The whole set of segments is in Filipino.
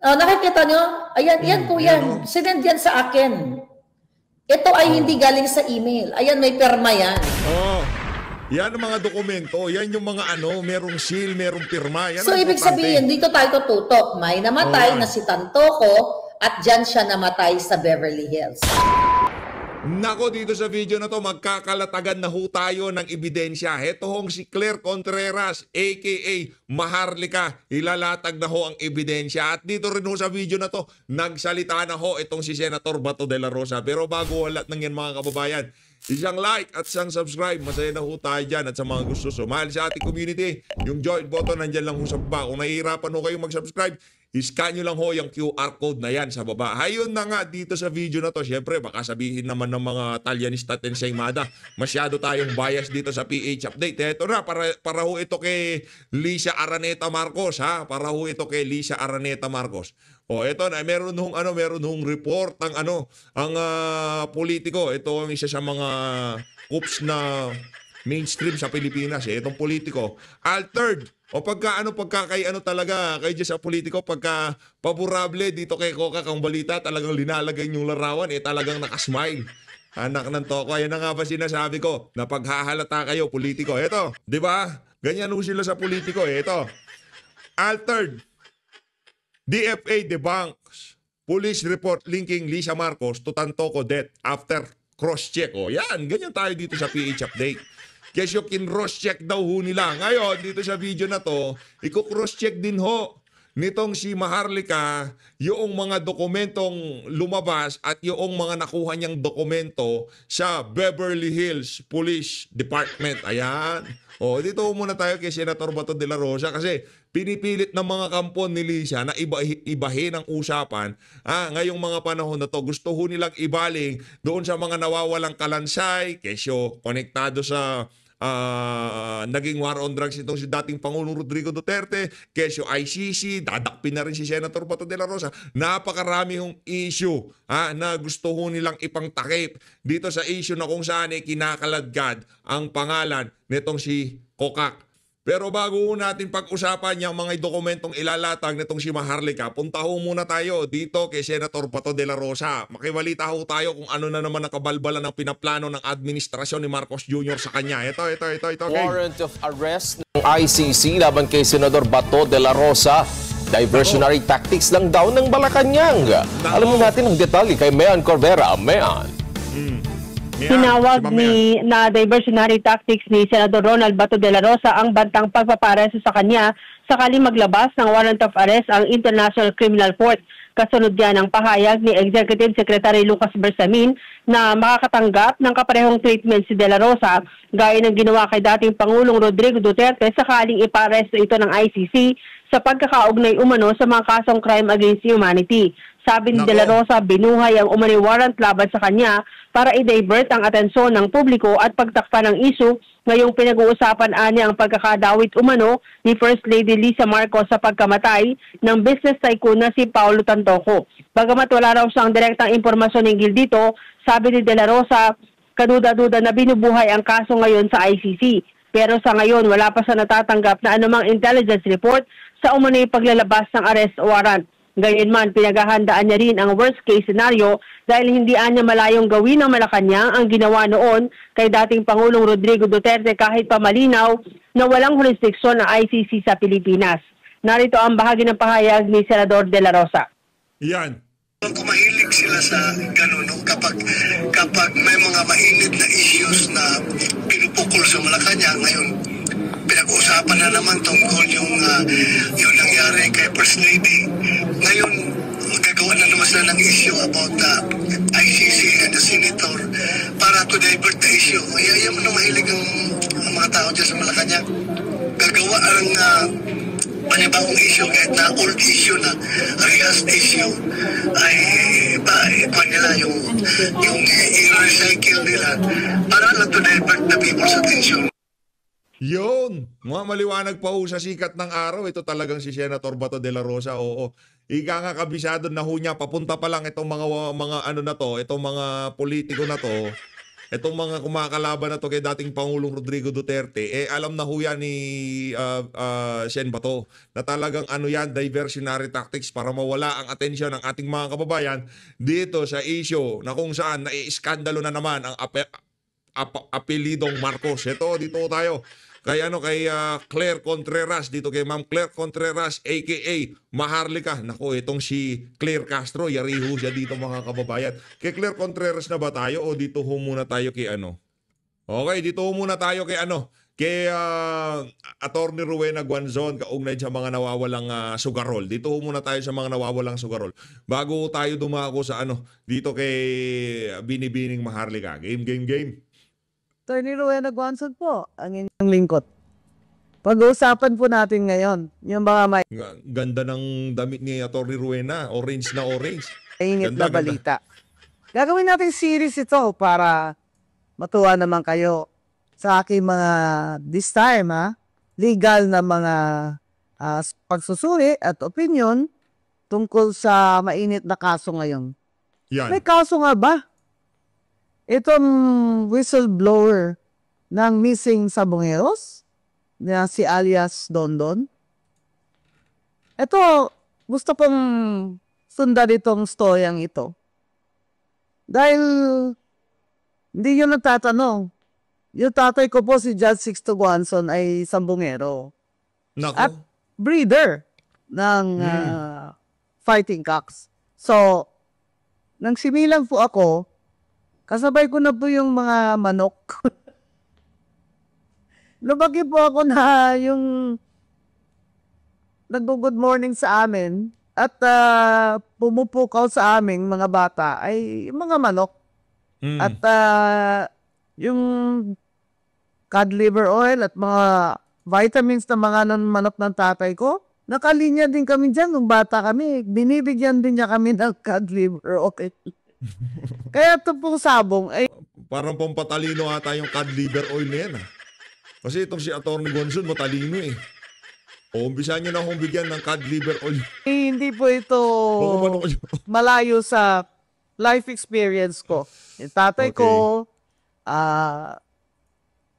Nakikita nyo? Ayan, yan po yan. Sinend yan sa akin. Ito ay hindi galing sa email. Ayan, may perma yan. Yan ang mga dokumento. Yan yung mga merong seal, merong pirma. Yan so, ibig sabihin, dito tayo tututok. May namatay na si Tantoco at dyan siya namatay sa Beverly Hills. Nako, dito sa video na to, magkakalatagan na ho tayo ng ebidensya. Heto hong si Claire Contreras, aka Maharlika, ilalatag na ho ang ebidensya. At dito rin ho sa video na to, nagsalita na ho itong si Senator Bato de la Rosa. Pero bago lahat ng yan mga kababayan, isang like at isang subscribe. Masaya na ho tayo dyan. At sa mga gusto sumali sa ating community, yung join button nandyan lang ho sa baba. Kung nahihirapan ho kayong mag-subscribe, iscan nyo lang ho yung QR code na yan sa baba. Ayun na nga dito sa video na to. Siyempre, baka sabihin naman ng mga Talyanista at Ensaymada, masyado tayong bias dito sa PH Update. Ito na, para ho ito kay Lisa Araneta Marcos, ha? Para ho ito kay Lisa Araneta Marcos. Ito na, meron hong report ang politiko. Ito ang isa sa mga coups na mainstream sa Pilipinas. Itong politiko, altered. Pagka talaga kay sa politiko, pagka paborable dito kay Coca kang balita, talagang linalagay yung larawan, talagang nakasmile. Anak ng toko, yan na nga ba sinasabi ko, na paghahalata kayo, politiko. Ito, di ba? Ganyan ho sila sa politiko. Ito, altered. DFA debunks police report linking Lisa Marcos to Tantoco death after cross-check. Yan, ganyan tayo dito sa PH Update. Kesyo kin-cross-check daw ho nila. Ngayon, dito sa video na to, i-cross-check din ho nitong si Maharlika yung mga dokumentong lumabas at yung mga nakuha niyang dokumento sa Beverly Hills Police Department. Ayan. Dito muna tayo kay Senator Bato de la Rosa kasi pinipilit ng mga kampon ni Lisa na ibahin ang usapan. Ngayong mga panahon na to, gusto ho nilang ibaling doon sa mga nawawalang kalansay, kesyo konektado sa naging war on drugs itong si dating Pangulong Rodrigo Duterte, kesyo ICC, dadakpin na rin si Senator Bato de la Rosa. Napakarami hong issue na gusto ho nilang ipangtakip dito sa issue na kung saan kinakaladkad ang pangalan nitong si Kokak. Pero bago natin pag-usapan yung mga dokumentong ilalatag nitong si Maharlika, punta ho muna tayo dito kay Senator Bato de la Rosa. Makibalita ho tayo kung ano na naman nakabalbalan ng pinaplano ng administrasyon ni Marcos Jr. sa kanya. Ito. Okay. Warrant of arrest ng ICC laban kay Senador Bato de la Rosa. Diversionary tactics lang daw ng Malacanang. Alamin natin ang detalye kay Mean Corvera. Mean. Tinawag na diversionary tactics ni Senador Ronald Bato de la Rosa ang bantang pagpapareso sa kanya sakaling maglabas ng warrant of arrest ang International Criminal Court. Kasunod yan ang pahayag ni Executive Secretary Lucas Bersamin na makakatanggap ng kaparehong treatment si de la Rosa gaya ng ginawa kay dating Pangulong Rodrigo Duterte sakaling iparesto ito ng ICC sa pagkakaugnay umano sa mga kasong crime against humanity. Sabi ni de la Rosa, binuhay ang umani warrant laban sa kanya para i-divert ang atensyon ng publiko at pagtakpan ng issue ngayong pinag-uusapan niya ang pagkakadawit umano ni First Lady Lisa Marcos sa pagkamatay ng business tycoon na si Paulo Tantoco. Bagamat wala raw siyang direktang impormasyon hinggil dito, sabi ni de la Rosa, kaduda-duda na binubuhay ang kaso ngayon sa ICC. Pero sa ngayon, wala pa siya natatanggap na anumang intelligence report sa umano'y paglalabas ng arrest warrant. Gayunman, pinaghahandaan niya rin ang worst case scenario dahil hindi niya malayong gawin ng Malacanang ang ginawa noon kay dating Pangulong Rodrigo Duterte kahit pa malinaw na walang jurisdiksyon ng ICC sa Pilipinas. Narito ang bahagi ng pahayag ni Senador de la Rosa. Yan. Kung mahilig sila sa gano'n, kapag may mga mainit na issues na pinupukol sa Malacanang, ngayon pinag-uusapan na naman tungkol yung nangyari kay First Lady. Ngayon, gagawa na naman sila ng issue about the ICC and the Senator para to divert the issue. Ayaw mo na mahilig ang mga tao dyan sa Malacanang. Gagawa ang panibagong issue kahit na old issue na rehased issue ay nila yung i-recycle nila para lang to divert the people's attention. Yun, mga maliwanag pa ho sa sikat ng araw. Ito talagang si Senator Bato de la Rosa. Oo. Ika nga kabisado na ho niya. Papunta pa lang itong mga na to, itong mga politiko na to. Itong mga kumakalaban na to kay dating Pangulong Rodrigo Duterte, alam na ho yan ni Sen Bato na talagang yan, diversionary tactics para mawala ang atensyon ng ating mga kababayan dito sa issue na kung saan naiiskandalo na naman ang apelidong Marcos. Ito, dito tayo. Kay Claire Contreras, dito kay Ma'am Claire Contreras aka Maharlika. Nako, itong si Claire Castro, yariho siya dito mga kababayan. Kay Claire Contreras na ba tayo o dito ho muna tayo kay Okay, dito ho muna tayo kay kay Attorney Rowena Guanzon kaugnay sa mga nawawalang sugarol. Dito ho muna tayo sa mga nawawalang sugarol. Bago tayo dumako sa dito kay Binibining Maharlika. Game. Attorney Rowena Guanzon po, ang inyong lingkod. Pag-uusapan po natin ngayon, yung mga may Ganda ng damit ni Attorney Rowena. Orange na orange. init na balita. Gagawin natin series ito para matuwa naman kayo sa aking mga, this time legal na mga pagsusuri at opinion tungkol sa mainit na kaso ngayon. Yan. May kaso nga ba? Itong whistleblower ng missing sabongeros na si alias Dondon. Ito, gusto kong sundan itong storyang ito. Dahil hindi yun nagtatanong. Yung tatay ko po si Judge Sixto Guanzon ay sabongero. Nako. At breeder ng fighting cocks. So, nang similang po ako, kasabay ko na po yung mga manok. Lumaki po ako na yung nag-good morning sa amin at pumupukaw sa aming mga bata ay mga manok. At yung cod liver oil at mga vitamins na mga manok ng tatay ko, nakalinya din kami dyan nung bata kami. Binibigyan din niya kami ng cod liver oil. Kaya ito pong sabong ay Parang pampatalino ata yung cod liver oil na yan. Kasi itong si Atty. Guanzon matalino eh. O, umpisa nyo na akong bigyan ng cod liver oil. hindi po ito malayo sa life experience ko. Yung tatay ko,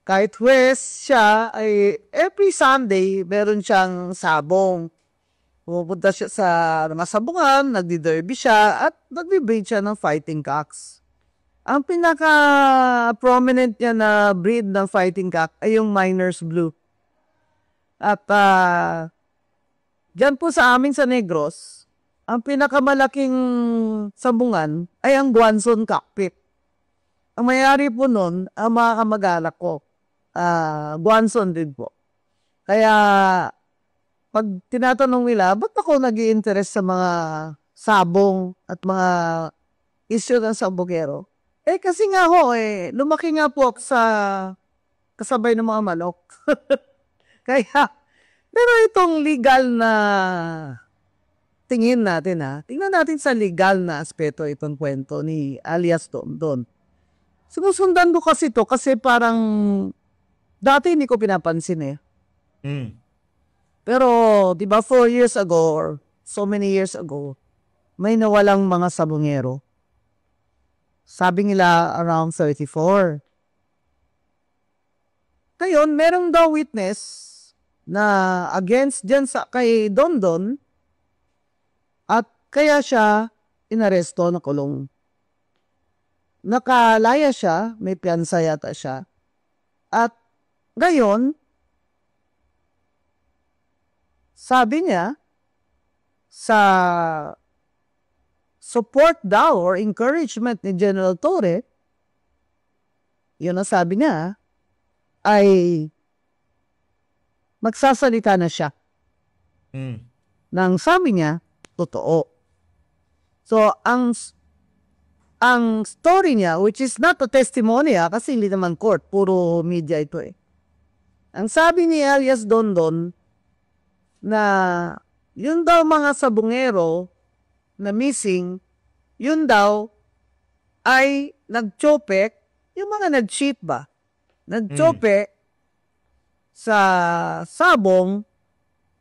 kahit West siya, ay every Sunday, meron siyang sabong. Pupunta siya sa mga sabungan, nagdi-derby siya, at nagdi-breed siya ng fighting cocks. Ang pinaka-prominent niya na breed ng fighting cock ay yung Miner's Blue. At dyan po sa amin sa Negros, ang pinakamalaking sabungan ay ang Guanzon Cockpit. Ang mayari po nun, ang mga kamag-anak ko, Guanzon din po. Kaya, pag tinatanong nila, ba't ako nag-i-interest sa mga sabong at mga issue ng sabongero? Kasi nga ho, lumaki nga po ako sa kasabay ng mga manok. Kaya, pero itong legal na tingin natin tingnan natin sa legal na aspeto itong kwento ni alias Dondon. Sinusundan ko kasi to kasi parang dati hindi ko pinapansin Pero, di ba 4 years ago or so many years ago, may nawalang mga sabongero. Sabi nila around 34. Ngayon, merong daw witness na against dyan kay Dondon at kaya siya inaresto na kulong. Nakalaya siya, may piyansa yata siya. At ngayon, sabi niya, sa support daw or encouragement ni General Torre, yun ang sabi niya, ay magsasalita na siya. Nang sabi niya, totoo. So, ang story niya, which is not a testimony kasi hindi naman court, puro media ito Ang sabi ni alias Dondon, na yun daw mga sabongero na missing, yun daw ay nagtsopek, yung mga nag-cheat ba? Nagtsopek sa sabong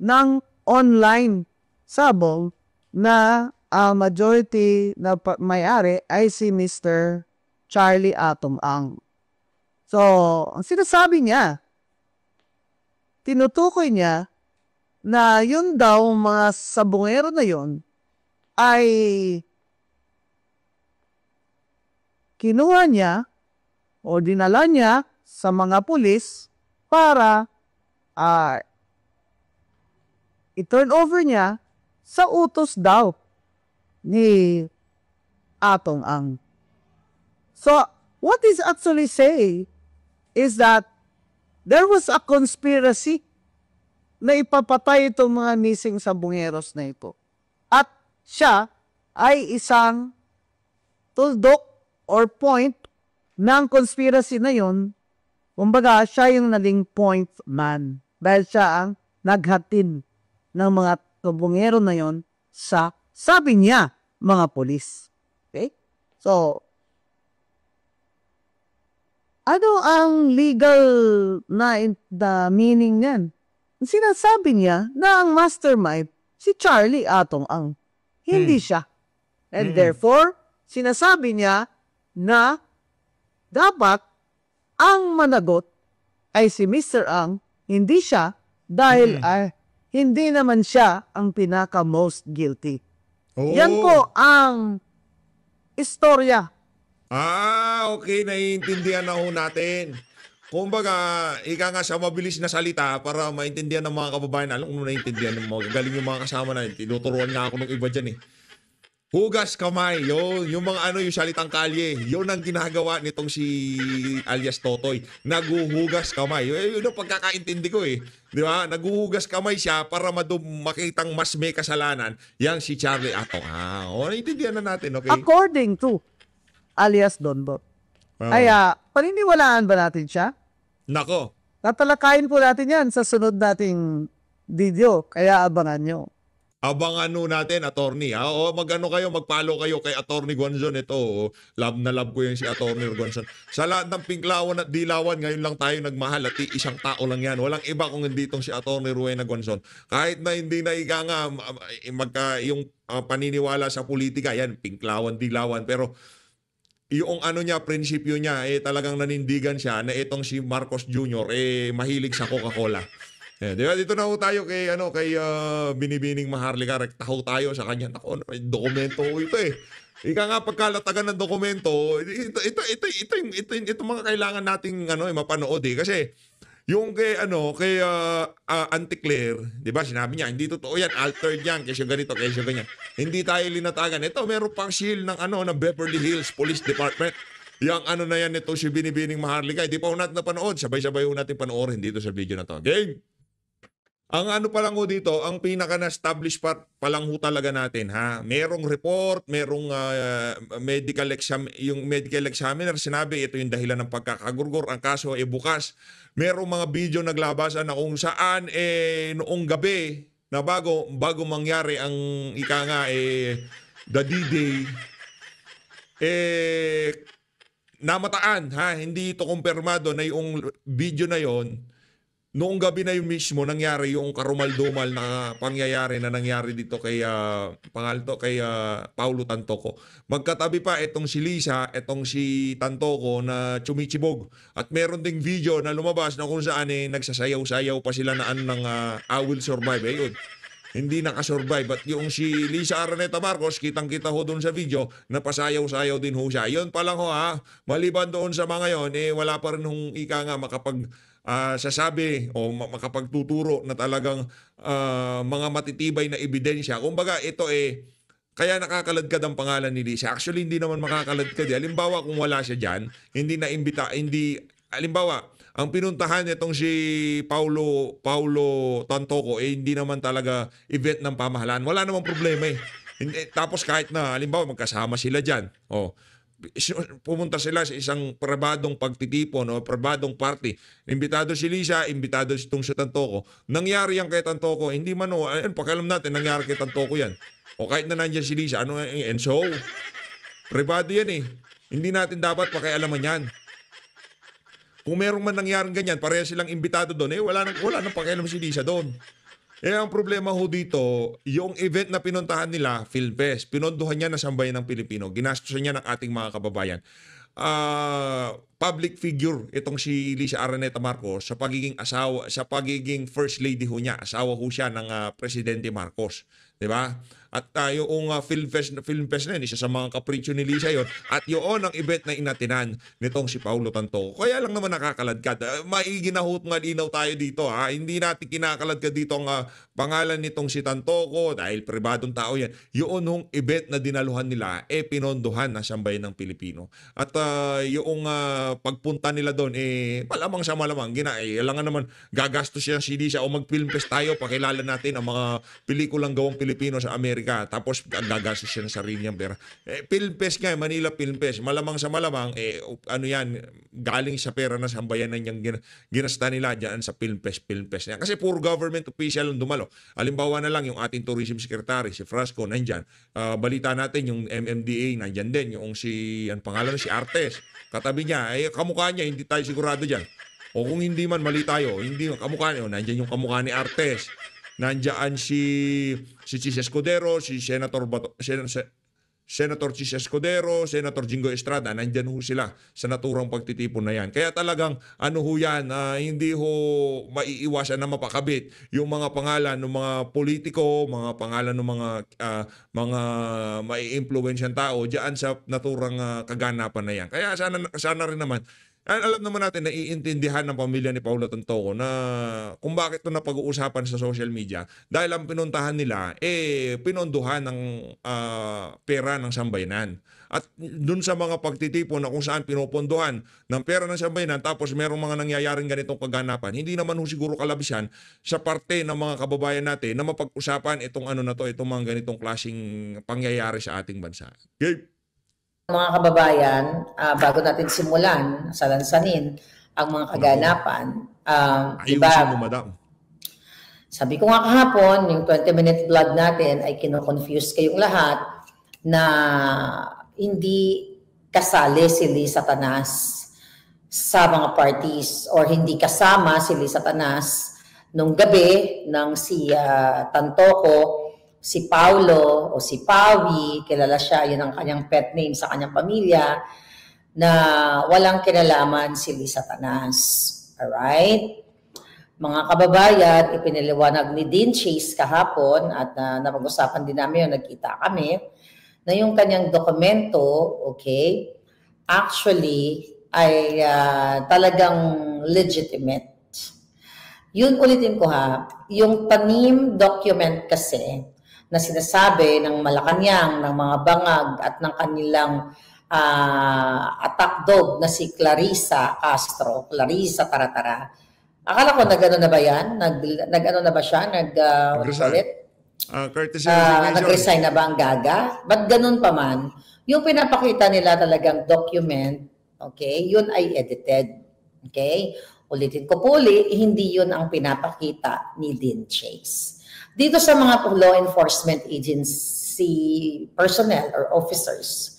ng online sabong na majority na may-ari ay si Mr. Charlie Atom Ang. So, ang sinasabi niya, tinutukoy niya na yun daw mga sabungero na yun ay kinuha niya o dinala niya sa mga pulis para i-turn over niya sa utos daw ni Atong Ang. So, what is actually saying is that there was a conspiracy na ipapatay itong mga missing sabungeros na ito. At siya ay isang tuldok or point ng conspiracy na yun. Kumbaga, siya yung naging point man. Dahil siya ang naghatin ng mga sabungero na yun sa, sabi niya, mga polis. Okay? So, ano ang legal na meaning niyan? Sinasabi niya na ang mastermind si Charlie Atong Ang. Hindi siya. And therefore, sinasabi niya na dapat ang managot ay si Mr. Ang, hindi siya, dahil hindi naman siya ang pinaka-most guilty. Yan po ang istorya. Okay, naiintindihan na ho natin. Kumbaga, ika nga sa mabilis na salita para maintindihan ng mga kababayan. Alam ko naiintindihan ng mga galing yung mga kasama na. Tinuturuan nga ako ng iba dyan eh. Hugas kamay, yung mga yung salitang kalye, yun ang ginagawa nitong si alias Totoy. Naguhugas kamay. Yun ang pagkakaintindi ko eh. Di ba? Naguhugas kamay siya para makitang mas may kasalanan. Yang si Charlie Atong. Naiintindihan na natin, okay? According to alias Donbot. Ay, paniniwalaan ba natin siya? Nako. Tatalakayin po natin yan sa sunod nating video. Kaya abangan nyo. Abangan natin, attorney. Mag-follow kayo kay Attorney Gonzon. Ito, love na love ko yung si Attorney Gonzon. Sa lahat ng pinklawan at dilawan, ngayon lang tayo nagmahal at isang tao lang yan. Walang iba kung hindi itong si Attorney Rowena Gonzon. Kahit na hindi na yung paniniwala sa politika, yan, pinklawan, dilawan. Pero yung prinsipyo niya, talagang nanindigan siya na itong si Marcos Jr., mahilig sa Coca-Cola. Diba? Dito na ho tayo kay Binibining Maharlika. Rekta ho tayo sa kanya. Ako, dokumento ho ito eh. Ika nga pagkalatagan ng dokumento, ito mga kailangan nating mapanood eh. Kasi yung kay Auntie Claire, di ba, sinabi niya, hindi totoo yan, altered yan, kasi ganito, kasi ganyan. Hindi tayo linatagan. Ito, meron pang seal ng ng Beverly Hills Police Department. Yung na yan ito si Binibining Maharlika. Hindi pa ho natin napanood. Sabay-sabay ho natin panoorin dito sa video na to. Game! Ang pa lang ho dito, ang pinaka-na-establish pa lang ho talaga natin, ha? Merong report, merong medical exam, yung medical examiner sinabi ito yung dahilan ng pagkakagurgor. Ang kaso ay bukas. Merong mga video naglabasan na kung saan noong gabi na bago mangyari ang the D-Day, namataan, ha? Hindi ito kumpirmado na yung video na yon. Noong gabi na yung mismo nangyari yung karumal-dumal na pangyayari na nangyari dito kay Paulo Tantoco. Magkatabi pa itong si Lisa, itong si Tantoco na chumichibog. At meron ding video na lumabas na kung saan nagsasayaw-sayaw pa sila na ng I Will Survive. Ayun. Hindi nakasurvive. At yung si Lisa Araneta Marcos, kitang-kita ho doon sa video, napasayaw-sayaw din ho siya. Yun pa lang ho ha. Maliban doon sa mga yon, wala pa rin hong sasabi o makapagtuturo na talagang mga matitibay na ebidensya. Kumbaga ito kaya nakakaladkad ang pangalan ni Lisa. Actually hindi naman makakaladkad. Halimbawa kung wala siya diyan, halimbawa ang pinuntahan nitong si Paulo Tantoco hindi naman talaga event ng pamahalaan. Wala namang problema eh. Tapos kahit na halimbawa magkasama sila diyan. Pumunta sila sa isang pribadong pagtitipon o pribadong party. Imbitado si Lisa, imbitado itong si Tantoco. Nangyari yan kay Tantoco, hindi man pakialam natin, nangyari kay Tantoco yan. O kahit na nandiyan si Lisa, and so, pribado yan eh. Hindi natin dapat pakialaman yan. Kung merong man nangyaring ganyan, pareha silang imbitado doon, wala nang pakialam si Lisa doon. Ang problema ho dito, yung event na pinuntahan nila, Film Fest, pinondohan niya na sambayan ng Pilipino, ginastusan niya ng ating mga kababayan. public figure itong si Lisa Araneta Marcos sa pagiging asawa, sa pagiging first lady ho niya. Asawa ho siya ng Presidente Marcos. 'Di ba? At yung film fest na yun, isa sa mga kapritsyo ni Lisa yon. At yun ang event na inatinan nitong si Paulo Tantoco. Kaya lang naman nakakaladkad. Maiginahot nga linaw tayo dito. Hindi natin kinakaladkad dito ang pangalan nitong si Tantoco dahil pribadong tao yan. Yun yung event na dinaluhan nila, pinondohan ng sambayan ng Pilipino. At yung pagpunta nila doon, malamang sa malamang, alangan naman gagastos siya si Lisa o mag-film fest tayo, pakilala natin ang mga pelikulang gawang Pilipino sa Amerika. Tapos gagastos siya ng sarili niyang pera. Film fest nga, Manila Film Fest. Malamang sa malamang, ano yan, galing sa pera na sambayanan niyang ginasta nila dyan sa film fest niya. Kasi puro government official ang dumalo. Halimbawa na lang, yung ating tourism secretary, si Frasco, nandyan. Balita natin, yung MMDA, nandyan din. Yung si Artes. Katabi niya, kamukha niya, hindi tayo sigurado dyan. O kung hindi man, mali tayo. Hindi, kamukha niya. Nandyan yung kamukha ni Artes. Nandiyan si Chis Escudero, si Senator Chis Escudero, Senator Jingo Estrada, nandiyan ho sila sa naturang pagtitipon na yan. Kaya talagang hindi ho maiiwasan na mapakabit yung mga pangalan ng mga politiko, mga pangalan ng mga mai-influensyang tao diyan sa naturang kaganapan na yan. Kaya sana rin naman alam naman natin, naiintindihan ng pamilya ni Paulo Tantoco na kung bakit ito napag-uusapan sa social media dahil ang pinuntahan nila pinondohan ng pera ng sambayanan. At dun sa mga pagtitipon na kung saan pinupondohan ng pera ng sambayanan tapos merong mga nangyayaring ganitong kaganapan, hindi naman siguro kalabisan sa parte ng mga kababayan natin na mapag-usapan itong itong mga ganitong klaseng pangyayari sa ating bansa. Okay? Mga kababayan, bago natin simulan, salansanin ang mga kaganapan. Ayusin mo, madam. Sabi ko nga kahapon, yung 20-minute vlog natin ay kino-confuse kayong lahat na hindi kasali si Lisa Tanas sa mga parties or hindi kasama si Lisa Tanas nung gabi ng si Tantoco, si Paulo o si Pawi, kilala siya, yun ang kanyang pet name sa kanyang pamilya, na walang kinalaman si Lisa Tanas. Alright? Mga kababayan, ipiniliwanag ni Dean Chase kahapon at napag-usapan din namin yun, nagkita kami, na yung kanyang dokumento, okay, actually ay talagang legitimate. Yun ulitin ko yung tanim document kasi na sinasabi ng Malacanang, ng mga bangag at ng kanilang attack dog na si Clarissa Castro, Clarissa Taratara. Akala ko nag-ano na ba yan? Nag-ano na ba siya? Nag-resign na ba ang Gaga? Ba't ganun pa man? Yung pinapakita nila talagang document, okay, yun ay edited. Okay? Ulitin ko po hindi yun ang pinapakita ni Dean Chase. Dito sa mga law enforcement agency personnel or officers,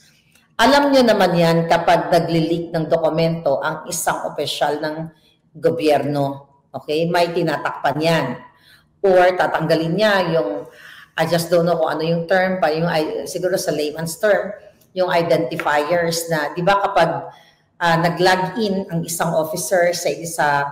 alam nyo naman yan kapag nagli-leak ng dokumento ang isang opisyal ng gobyerno. Okay? May tinatakpan yan. Or tatanggalin niya yung, I just don't know kung ano yung term pa, siguro sa layman's term, yung identifiers na, di ba kapag nag-log in ang isang officer sa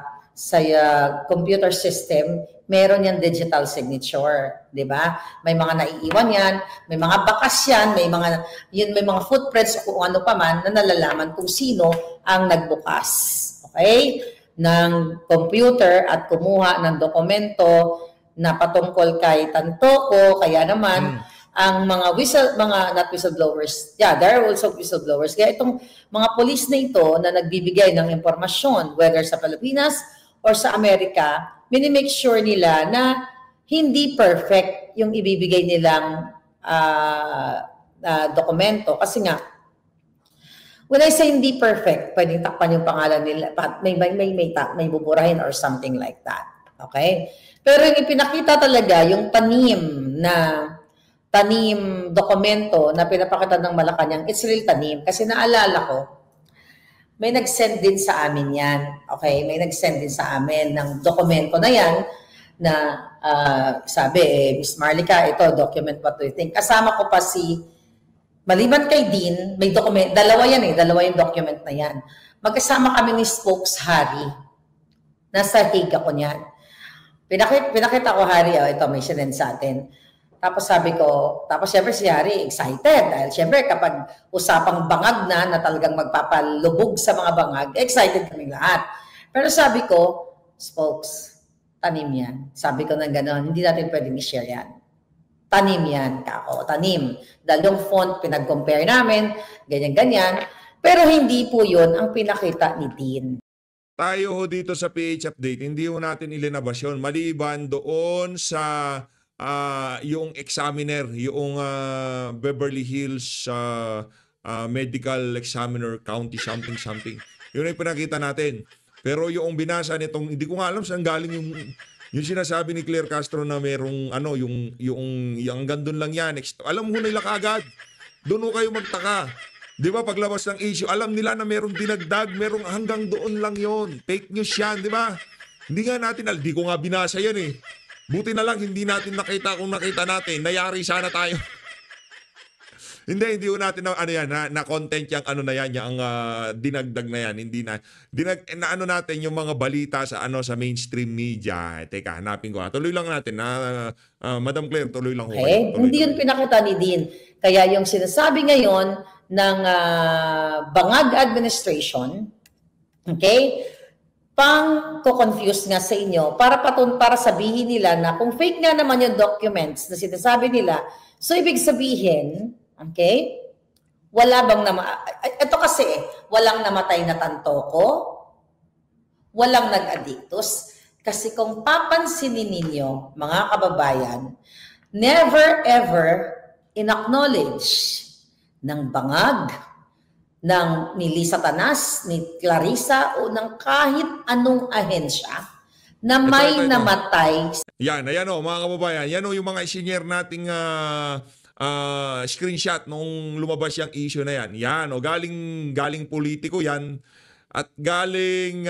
computer system, meron yan digital signature, di ba? May mga naiiwan yan, may mga bakas yan, may mga footprints o kung ano pa man na nalalaman kung sino ang nagbukas, okay? Ng computer at kumuha ng dokumento na patungkol kay Tantoco, kaya naman ang mga not whistleblowers, there are also whistleblowers. Kaya itong mga police na ito na nagbibigay ng impormasyon, whether sa Pilipinas or sa Amerika, minimake sure nila na hindi perfect yung ibibigay nilang dokumento. Kasi nga, when I say hindi perfect, pwedeng takpan yung pangalan nila, may buburahin or something like that. Okay? Pero yung ipinakita talaga, yung tanim dokumento na pinapakita ng Malacanang, it's real tanim. Kasi naalala ko, may nag-send din sa amin yan. Okay? May nag-send din sa amin ng dokumento na yan na sabi, Miss Marlica, ito, document what do you think? Kasama ko pa si Maliban kay Dean, may document, dalawa yung document na yan. Magkasama kami ni Spokes Harry. Nasa Hague ako niyan. Pinakita ko, Harry, ito may sinend sa atin. Tapos sabi ko, syempre si Harry excited. Dahil syempre kapag usapang bangag na talagang magpapalubog sa mga bangag, excited kami lahat. Pero sabi ko, Spokes, tanim yan. Sabi ko ng gano'n, hindi natin pwedeng i-share yan. Tanim yan, kako, tanim. Dahil yung font, pinag-compare namin, ganyan-ganyan. Pero hindi po yun ang pinakita ni Dean. Tayo ho dito sa PH Update, hindi ho natin ilinabas yun. Maliban doon sa yung examiner, yung Beverly Hills Medical Examiner County something. Yun ay pinakita natin. Pero yung binasa nitong, hindi ko nga alam saan galing yung sinasabi ni Claire Castro na merong yung gandun lang yan. Alam mo nila kaagad. Doon ho kayo magtaka. Di ba paglabas ng issue, alam nila na merong dinagdag, merong hanggang doon lang yon. Fake news yan, di ba? Hindi nga natin, di ko nga binasa yan eh. Buti na lang hindi natin nakita kung nakita natin. Nayari sana tayo. hindi ko natin na content yang na yan, yung dinagdag na yan. Hindi na natin yung mga balita sa sa mainstream media. Teka, hanapin ko. Tuloy lang natin Madam Claire, tuloy lang ko. Okay? Hindi yun pinakita ni Dean. Kaya yung sinasabi ngayon ng Bangag Administration, okay? Pang-confuse nga sa inyo para sabihin nila na kung fake nga naman yung documents na sinasabi nila, so ibig sabihin, okay, wala bang ito kasi, walang namatay na tantoko, walang nag-addictus, kasi kung papansinin ninyo, mga kababayan, never ever in-acknowledge ng Bangag, ni Lisa Tanas, ni Clarissa, o ng kahit anong ahensya na may namatay. Yan, ayan mga kababayan. Yan yung mga isinyer nating screenshot nung lumabas yung issue na yan. Yan, galing politiko yan. At galing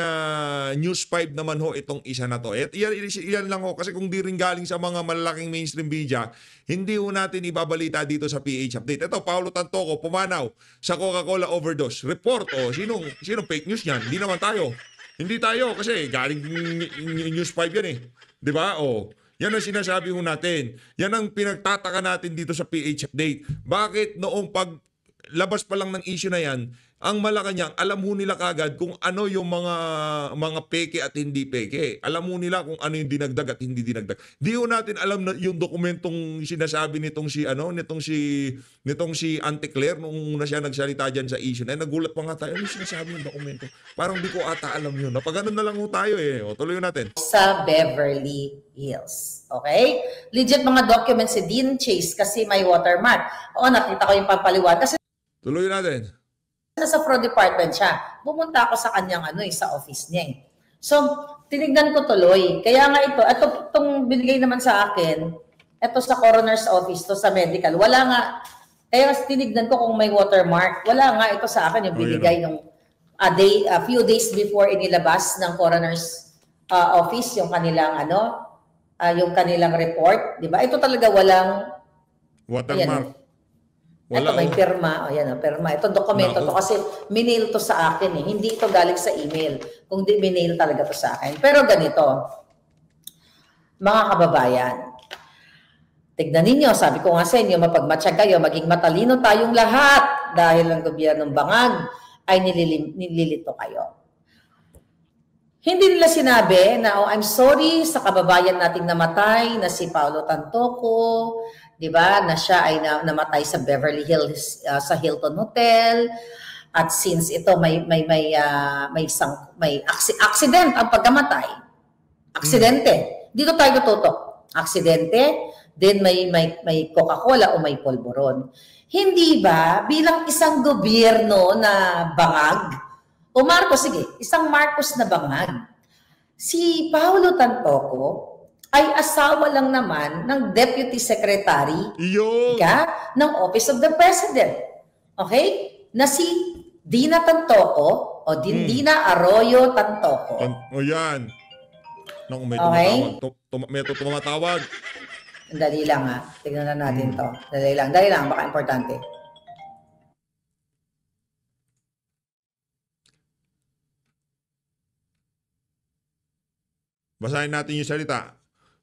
News 5 naman ho itong isa na to. Yan lang ho, kasi kung di rin galing sa mga malalaking mainstream media, hindi ho natin ibabalita dito sa PH Update. Ito, Paolo Tantoco, pumanaw sa Coca-Cola overdose. Report, sinong fake news yan? Hindi naman tayo. Hindi tayo, kasi galing News 5 yan eh. Diba? Yan ang sinasabi ho natin. Yan ang pinagtataka natin dito sa PH Update. Bakit noong labas pa lang ng issue na yan, ang Malacanang, alam mo nila kagad kung ano yung mga peke at hindi peke. Alam mo nila kung ano yung dinagdag at hindi dinagdag. Di ho natin alam na yung dokumentong sinasabi nitong si Auntie Claire nung una siya nagsalita dyan sa issue na nagulat pa nga tayo. Ano sinasabi yung dokumento? Parang di ko ata alam yun. Napagano'n na lang ho tayo eh. Tuloy natin. Sa Beverly Hills. Okay? Legit mga documents si Dean Chase kasi may watermark. Nakita ko yung pampaliwan. Kasi tuloy natin. Nasa fraud department siya. Pumunta ako sa kanyang sa office niya eh. So, tinignan ko tuloy. Kaya nga itong binigay naman sa akin, ito sa coroner's office, to sa medical. Wala nga, kaya tinignan ko kung may watermark. Wala nga ito sa akin, yung binigay nung a few days before inilabas ng coroner's office, yung kanilang yung kanilang report. Diba? Ito talaga walang watermark. Ito may pirma. Pirma. Ito dokumento to kasi minail to sa akin eh. Hindi ito galing sa email. Kung di minail talaga to sa akin. Pero ganito, mga kababayan, tignan ninyo, sabi ko nga sa inyo, mapagmatsyag kayo, maging matalino tayong lahat dahil ang gobyernong Bangag ay nililito kayo. Hindi nila sinabi na, I'm sorry sa kababayan nating namatay na si Paolo Tantoco, di ba, na siya ay namatay sa Beverly Hills sa Hilton Hotel. At since ito may accident ang pagkamatay. Aksidente. Dito tayo tututok. Aksidente, then may Coca-Cola o may polvoron. Hindi ba bilang isang gobyerno na Bangag, o Marcos, sige, isang Marcos na Bangag, si Paolo Tantoco ay asawa lang naman ng Deputy Secretary ng Office of the President. Okay? Na si Dina Tantoco o Dina Arroyo Tantoco. Yan. May tumatawag. May tumatawag. Dali lang ha. Tignan na natin to. Dali lang, baka importante. Basahin natin yung salita.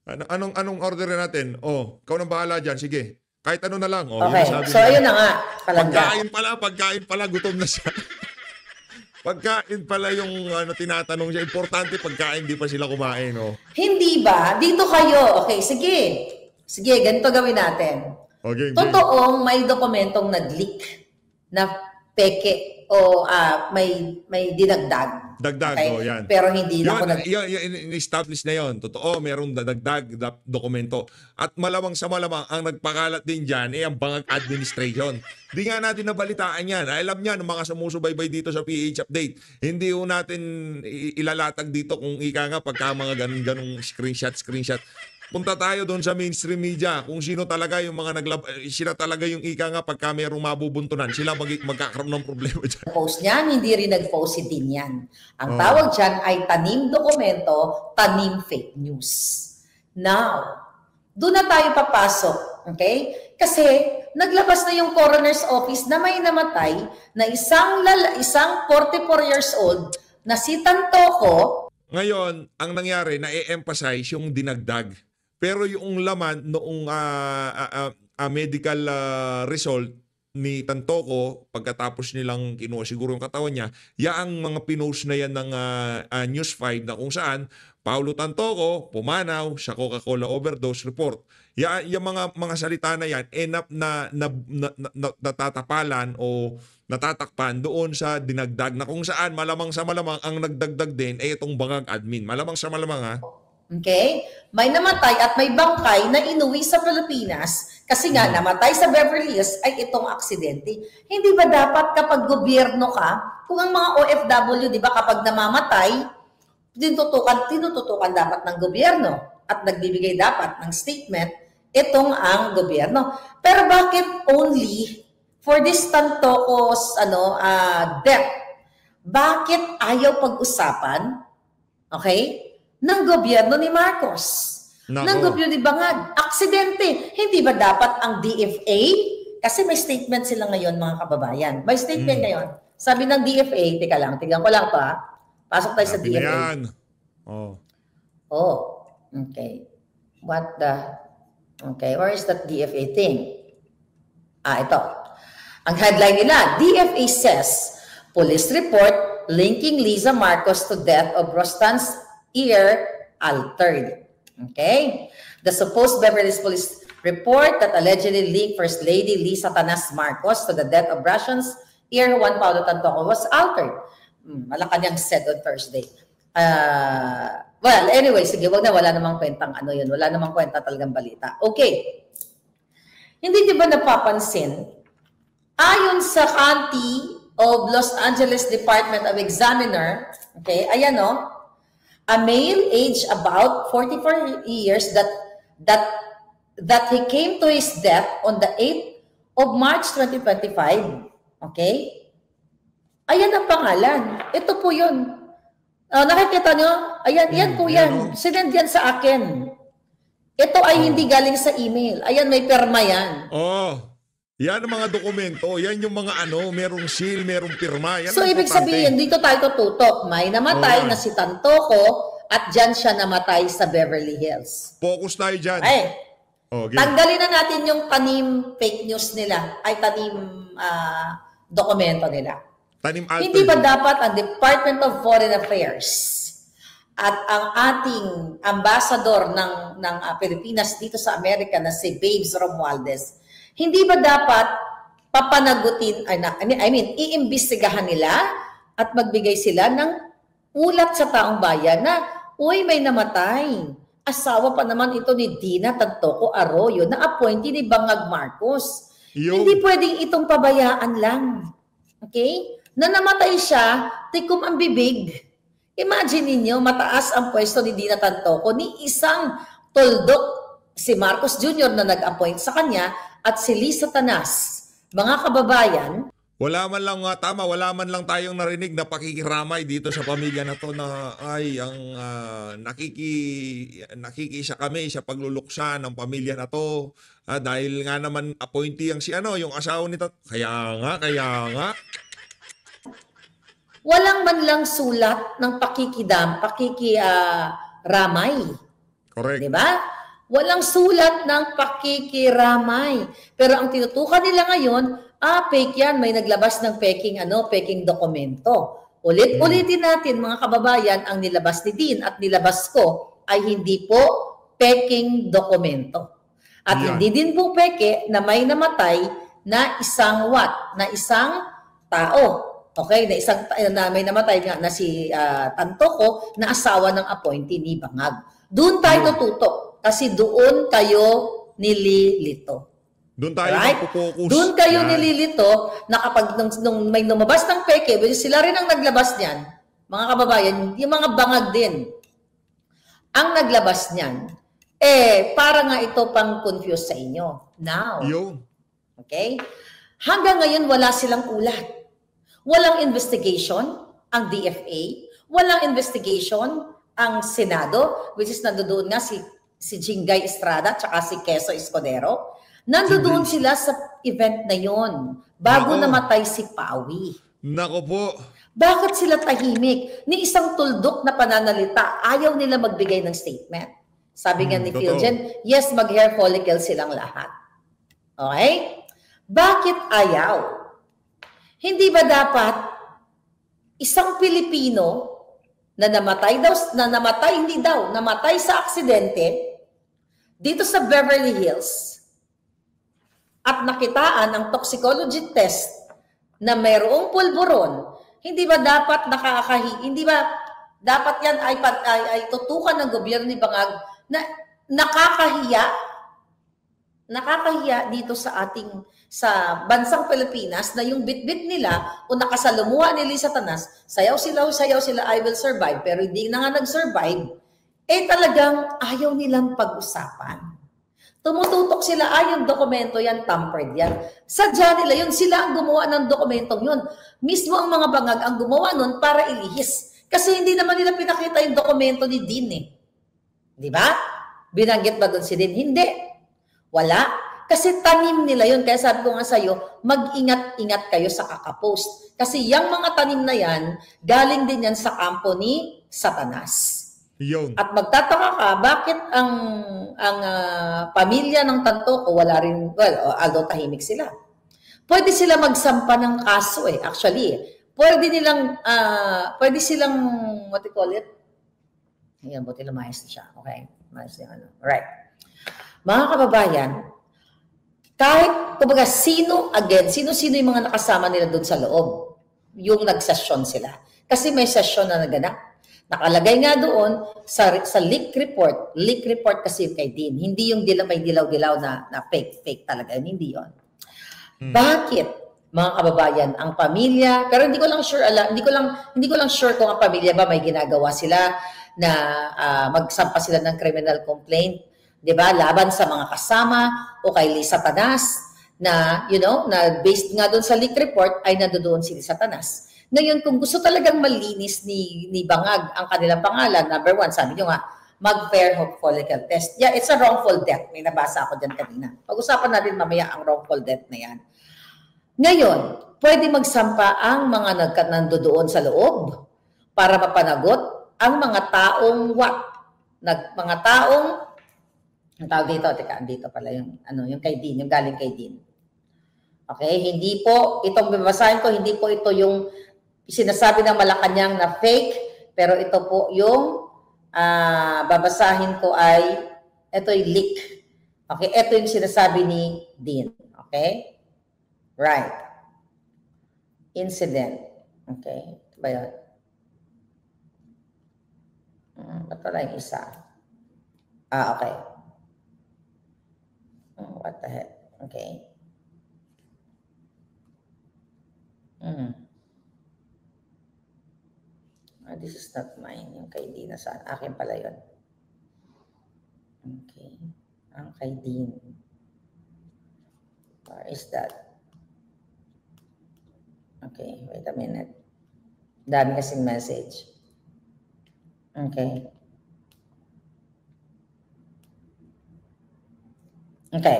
Anong order natin? Oh, ikaw nang bahala dyan. Sige. Kahit ano na lang. Oh, Okay, yun ang sabi so niya. ayun na nga, palangga. Pagkain pala, gutom na siya. Pagkain pala yung tinatanong siya. Importante pagkain, di pa sila kumain. Oh. Hindi ba? Dito kayo. Okay, sige. Sige, ganito gawin natin. Okay, Totoong may dokumentong nag-leak na peke o may dinagdag. Dagdag, Okay? oh, yan. Pero hindi na ako in-establish na yon. Totoo, merong dagdag dokumento. At malamang sa malamang, ang nagpakalat din dyan ang bangag administration. Di nga natin nabalitaan yan. Alam niya ng mga sumusubaybay dito sa PH Update. Hindi ho natin ilalatag dito kung ika nga pagka mga ganun screenshot. Punta tayo doon sa mainstream media kung sino talaga yung mga sila talaga yung ika nga pagka mayroong mabubuntunan. Sila magkakaroon ng problema dyan. post niyan, hindi rin nag-post si Din yan. Ang tawag dyan ay tanim dokumento, tanim fake news. Now, doon na tayo papasok. Okay? Kasi naglabas na yung coroner's office na may namatay na isang 44 years old na si Tantoco. Ngayon, ang nangyari, na-emphasize yung dinagdag. Pero yung laman noong medical result ni Tantoco, pagkatapos nilang kinuha siguro yung katawan niya, yaang mga pinost na yan ng News 5 na kung saan Paulo Tantoco, pumanaw sa Coca-Cola overdose report. Yung mga salita na yan, natatapalan o natatakpan doon sa dinagdag na kung saan malamang sa malamang ang nagdagdag din ay itong bangag admin. Malamang sa malamang ha. Okay? May namatay at may bangkay na inuwi sa Pilipinas kasi nga namatay sa Beverly Hills ay itong aksidente. Hindi ba dapat kapag gobyerno ka, kung ang mga OFW, di ba kapag namamatay, tinututukan dapat ng gobyerno at nagbibigay dapat ng statement itong ang gobyerno. Pero bakit only for this Tantoco's death? Bakit ayaw pag-usapan? Okay? Ng gobyerno ni Marcos. Ng gobyerno ni Bangag. Aksidente. Hindi ba dapat ang DFA? Kasi may statement sila ngayon, mga kababayan. May statement ngayon. Sabi ng DFA, teka lang, tignan ko lang pa. Pasok tayo sa DFA. Yan. Okay. Where is that DFA thing? Ito. Ang headline nila, DFA says, police report linking Liza Marcos to death of Rostan's ear altered. Okay? The supposed Beverly Hills Police report that allegedly linked First Lady Lisa Tanas Marcos to the death of Russian's ear Juan Paulo Tantoco was altered. Malacanang said on Thursday. Well, anyway, sige, wala namang kwentang yun. Wala namang kwenta talagang balita. Okay. Hindi di ba napapansin? Ayon sa County of Los Angeles Department of Examiner, okay, ayan a male aged about 44 years that he came to his death on the 8th of March 2025. Okay? Ayan ang pangalan. Ito po yun. Nakikita nyo? Ayan, yan po yan. Sinend yan sa akin. Ito ay hindi galing sa email. Ayan, may perma yan. Yan ang mga dokumento. Yan yung mga merong seal, merong pirma. Yan so, ibig sabihin, dito tayo tututok. May namatay na si Tantoco at dyan siya namatay sa Beverly Hills. Focus tayo dyan. Okay. Okay. Tanggalin na natin yung tanim fake news nila. Ay, tanim dokumento nila. Tanim alter. Hindi ba dapat ang Department of Foreign Affairs at ang ating ambassador ng Pilipinas dito sa Amerika na si Babes Romualdez, hindi ba dapat papanagutin, iimbestigahan nila at magbigay sila ng ulat sa taong bayan na, uy, may namatay. Asawa pa naman ito ni Dina Tantoco Arroyo na appointee ni Bangag Marcos. Hindi pwedeng itong pabayaan lang. Okay? Na namatay siya, tikom ang bibig. Imagine ninyo, mataas ang pwesto ni Dina Tantoco ni isang tuldok, si Marcos Jr. na nag-appoint sa kanya at si Lisa Tanas. Mga kababayan, wala man lang tayong narinig na pakikiramay dito sa pamilya na to na nakikisa kami sa pagluluksa ng pamilya na to. Dahil nga naman appointee ang yung asawa nito. Kaya nga. Walang man lang sulat ng ramay. Correct. Di ba? Walang sulat ng pakikiramay. Pero ang tinutukan nila ngayon, fake yan, may naglabas ng peking dokumento. Ulit-ulitin natin mga kababayan, ang nilabas ni Dean at nilabas ko ay hindi po peking dokumento. At hindi din po peke na may namatay na isang isang tao. Okay, na may namatay nga na si Tantoco na asawa ng appointee ni Bangag. Doon tayo tututok kasi doon kayo nililito. Doon tayo magpo-focus. Doon kayo nililito na kapag nung may lumabas ng peke, sila rin ang naglabas niyan, mga kababayan, yung mga Bangag din ang naglabas niyan. Para nga ito pang confuse sa inyo. Now, okay? Hanggang ngayon wala silang ulat. Walang investigation ang DFA, walang investigation ang Senado, which is nandoon nga si Jingay Estrada at si Queso Escudero. Nandoon sila sa event na yon bago namatay si Pawi. Nako po. Bakit sila tahimik? Ni isang tuldok na pananalita, ayaw nila magbigay ng statement. Sabi nga ni Philgen, yes, mag-hair follicle silang lahat. Okay? Bakit ayaw? Hindi ba dapat isang Pilipino na namatay sa aksidente dito sa Beverly Hills at nakitaan ng toxicology test na mayroong pulburon, hindi ba dapat hindi ba dapat yan ay tutukan ng gobyerno ni Bangag na nakakahiya dito sa bansang Pilipinas na yung bitbit nila o nakasalumuha ni Lisa Tanas, sayaw sila, I will survive, pero hindi na nga nag-survive, talagang ayaw nilang pag-usapan. Tumututok sila, yung dokumento yan, tampered yan. Sadya nila yun, sila ang gumawa ng dokumentong yun. Mismo ang mga Bangag ang gumawa nun para ilihis. Kasi hindi naman nila pinakita yung dokumento ni Dean Di ba? Binanggit ba doon si Dean? Hindi. Wala. Kasi tanim nila yun. Kaya sabi ko nga sa'yo, mag-ingat-ingat kayo sa kakapost. Kasi yung mga tanim na yan, galing din yan sa kampo ni Satanas. At magtataka ka, bakit ang pamilya ng Tantoco wala rin, although tahimik sila. Pwede sila magsampa ng kaso actually. Pwede silang, what do you call it? Ayan, buti lumayas na siya. Okay, lumayas na Right. Mga kababayan, kahit, kumbaga, sino yung mga nakasama nila doon sa loob? Yung nagsesyon sila. Kasi may session na naganap. Nakalagay nga doon sa leak report. Leak report kasi kay Dean. Hindi yung may dilaw-dilaw na fake talaga. Hindi yon. Bakit, mga kababayan, ang pamilya, pero hindi ko lang sure kung ang pamilya ba may ginagawa sila na magsampa sila ng criminal complaint, 'di ba? Laban sa mga kasama o kay Lisa Tanas na na based nga doon sa leak report ay nandoon si Lisa Tanas. Ngayon, kung gusto talagang malinis ni Bangag ang kanilang pangalan, number 1, sabi nyo nga, mag-fair follicle test. Yeah, it's a wrongful death. May nabasa ako dyan kanina. Pag-usapan natin mamaya ang wrongful death na yan. Ngayon, pwede magsampa ang mga nandoon sa loob para mapanagot ang mga taong mga taong, ang tawag dito, andito pala yung kay Dean, yung galing kay Dean. Okay, hindi po, itong babasahin ko, hindi po ito yung sinasabi ng Malacanang na fake, pero ito po yung babasahin ko ay, ito yung leak. Okay, ito yung sinasabi ni Dean. Okay? Right. Incident. Okay. Ito ba yun? Ito lang yung isa. Okay. What the heck? Okay. This is not mine. Yung kay Dean na saan. Akin pala yun. Okay. Ang kay Dean. Where is that? Okay. Wait a minute. Dami kasing message. Okay. Okay.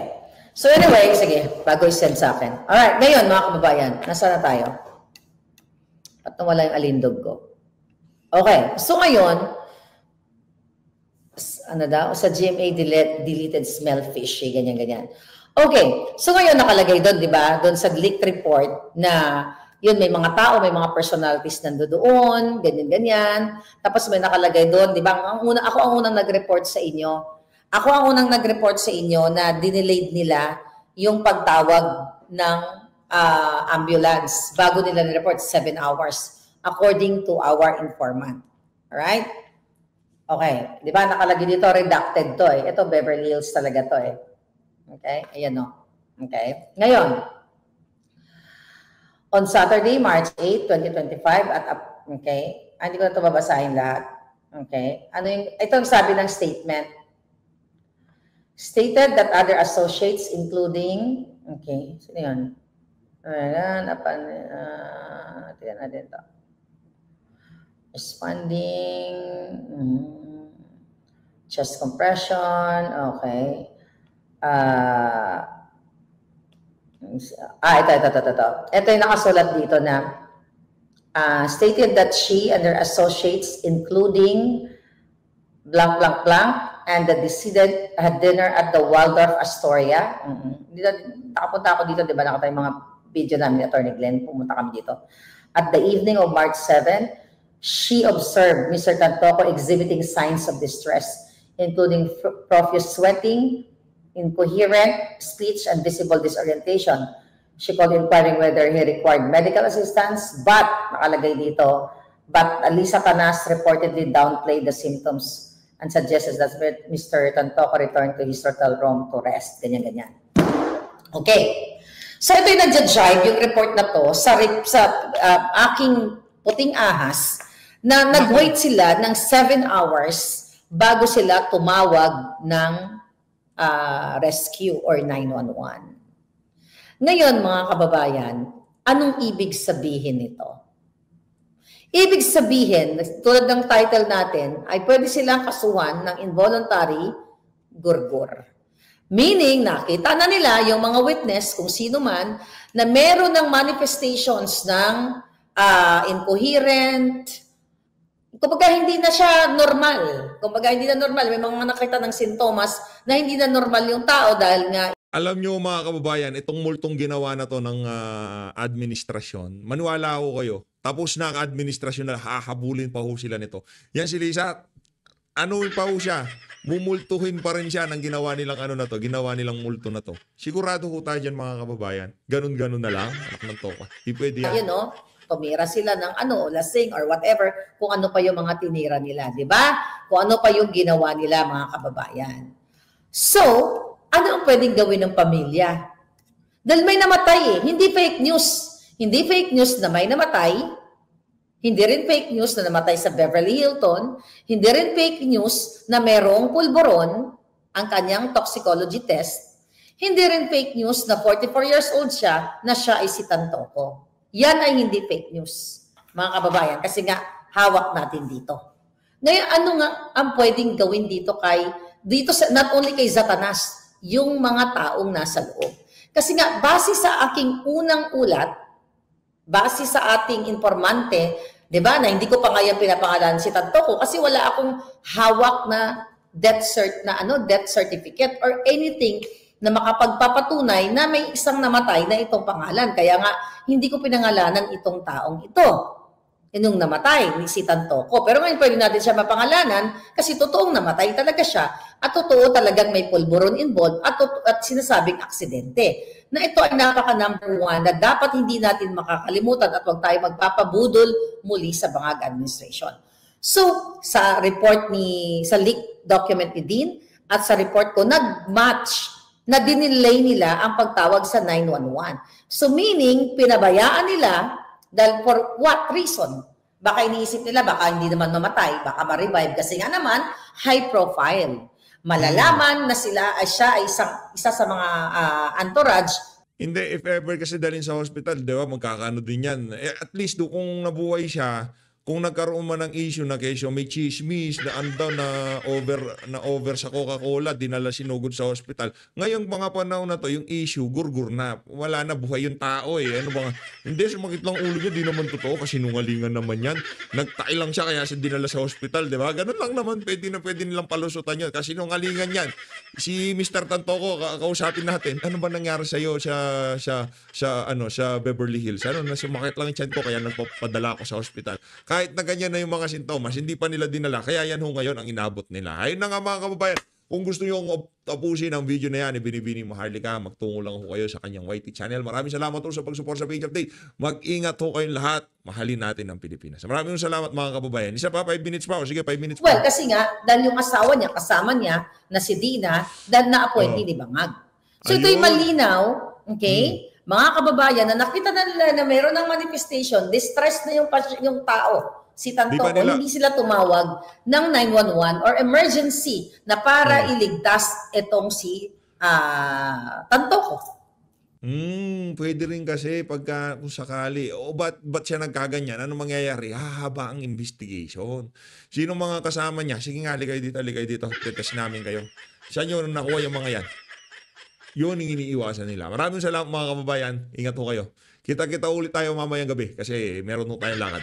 So anyway, sige. Bago i-send sa akin. Alright. Ngayon, mga kababayan. Nasaan na tayo? At nawala yung alindog ko. Okay. So ngayon, ano daw, sa GMA deleted smell fishy, ganyan. Okay, so ngayon nakalagay doon, di ba? Doon sa leaked report na yun, may mga tao, may mga personalities nandoon, ganyan. Tapos may nakalagay doon, di ba? Ako ang unang nag-report sa inyo. Ako ang unang nag-report sa inyo na dinilayed nila yung pagtawag ng ambulance bago nila ni-report 7 hours according to our informant. Alright? Okay. Di ba? Nakalagay dito, redacted to eh. Ito, Beverly Hills talaga to eh. Okay? Ayan o. Okay? Ngayon, on Saturday, March 8, 2025, okay? Hindi ko na ito babasahin lahat. Okay? Ito ang sabi ng statement. Stated that other associates including, okay, sino yun? Tignan natin ito. Responding, chest compression, okay. Ito yung nakasulat dito na stated that she and her associates including blank and the decedent had dinner at the Waldorf Astoria. Dito, nakapunta ako dito, di ba? Nakita yung mga video namin ni Attorney Glenn, pumunta kami dito. At the evening of March 7, she observed Mr. Tantoco exhibiting signs of distress, including profuse sweating, incoherent speech, and visible disorientation. She called inquiring whether he required medical assistance, but, nakalagay dito, but Alisa Canas reportedly downplayed the symptoms and suggested that Mr. Tantoco returned to his hotel room to rest. Ganyan. Okay. So ito yung nag-jive, yung report na to, sa aking puting ahas, na nag-wait sila ng 7 hours bago sila tumawag ng rescue or 911. Ngayon, mga kababayan, anong ibig sabihin nito? Ibig sabihin, tulad ng title natin, ay pwede silang kasuhan ng involuntary gurgur. Meaning, nakita na nila yung mga witness, kung sino man, na meron ng manifestations ng incoherent, kumbaga hindi na siya normal. Kumbaga hindi na normal. May mga nakita ng sintomas na hindi na normal yung tao dahil nga. Alam nyo mga kababayan, itong multong ginawa na to ng administrasyon, maniwala ako kayo, tapos na ang administrasyon na hahabulin pa ho sila nito. Yan si Lisa, ano pa ho siya? Mumultuhin pa rin siya ng ginawa nilang ginawa nilang multo na to. Sigurado ho tayo dyan mga kababayan. Ganun-ganun na lang, anak ng toka. Di pwede yan. You know, tumira sila ng lasing or whatever, kung ano pa yung mga tinira nila, di ba? Kung ano pa yung ginawa nila mga kababayan. So, ano ang pwedeng gawin ng pamilya? Dahil may namatay eh. Hindi fake news. Hindi fake news na may namatay. Hindi rin fake news na namatay sa Beverly Hilton. Hindi rin fake news na merong pulburon ang kanyang toxicology test. Hindi rin fake news na 44 years old siya na siya ay si Tantoco. Yan ay hindi fake news, mga kababayan, kasi nga hawak natin dito. Ngayon, ano nga ang pwedeng gawin dito not only kay Satanas, yung mga taong nasa loob. Kasi nga, base sa aking unang ulat, base sa ating informante, di ba, na hindi ko pa ngayon pinapangalan si Tantoco kasi wala akong hawak na death certificate or anything na makapagpapatunay na may isang namatay na itong pangalan. Kaya nga, hindi ko pinangalanan itong taong ito. Yung namatay, ni si Tantoco. Pero ngayon pwede natin siya mapangalanan kasi totoong namatay talaga siya at totoo talagang may pulburon involved at sinasabing aksidente. Na ito ay napaka-number 1 na dapat hindi natin makakalimutan at huwag tayo magpapabudol muli sa Bangag Administration. So, sa report sa leaked document ni Dean at sa report ko, nag-match na dinilay nila ang pagtawag sa 911. So meaning, pinabayaan nila dahil for what reason? Baka iniisip nila, baka hindi naman mamatay, baka ma-revive kasi nga naman, high profile. Malalaman na siya ay isa sa mga entourage. Hindi, if ever kasi dalhin sa hospital, di ba, magkakaano din yan. At least kung nabuhay siya, kung nagkaroon man ng issue na kesyo may chismis na andaw na over sa Coca-Cola, dinala sinugod sa hospital. Ngayong mga panahon na to, yung issue gurgur na. Wala na, buhay yung tao eh. Ano ba? Hindi, sumakit lang ulo niya, di naman totoo kasi nungalingan naman yan. Nagtay lang siya kaya siya dinala sa hospital, di ba? Ganun lang naman, pwede nilang palusutan yun kasi nungalingan yan. Si Mr. Tantoko, kausapin natin, ano ba nangyari sa iyo sa Beverly Hills? Ano, sumakit lang yung tiyan ko kaya nagpapadala ako sa hospital. Kahit na ganyan na yung mga sintomas, hindi pa nila dinala. Kaya yan ho ngayon ang inabot nila. Ayun na nga mga kababayan. Kung gusto nyo tapusin ang video na yan, Binibini Maharlika, magtungo lang ho kayo sa kanyang YT channel. Maraming salamat ho sa pag-support sa Page Update. Mag-ingat ho kayong lahat. Mahalin natin ang Pilipinas. Maraming salamat mga kababayan. Isa pa, 5 minutes pa. O sige, 5 minutes pa. Well, kasi nga, dahil yung asawa niya, kasama niya, na si Dina, dahil na-appointee ni Bangag. So ito'y Ayun. malinaw, okay? Mga kababayan, na nakita na nila na mayroon ng manifestation, distress na yung tao, si Tantoko, hindi sila tumawag ng 911 or emergency na para iligtas itong si Tantoko. Pwede rin kasi pagka kung sakali, ba't siya nagkaganyan? Ano mangyayari? Hahaba ang investigation. Sino mga kasama niya? Sige nga, ligay dito. Tetest namin kayo. Saan yun nakuha yung mga yan? Yun ang iniiwasan nila. Maraming salamat mga kababayan. Ingat ho kayo. Kita-kita ulit tayo mamayang gabi kasi meron ho tayong lakad.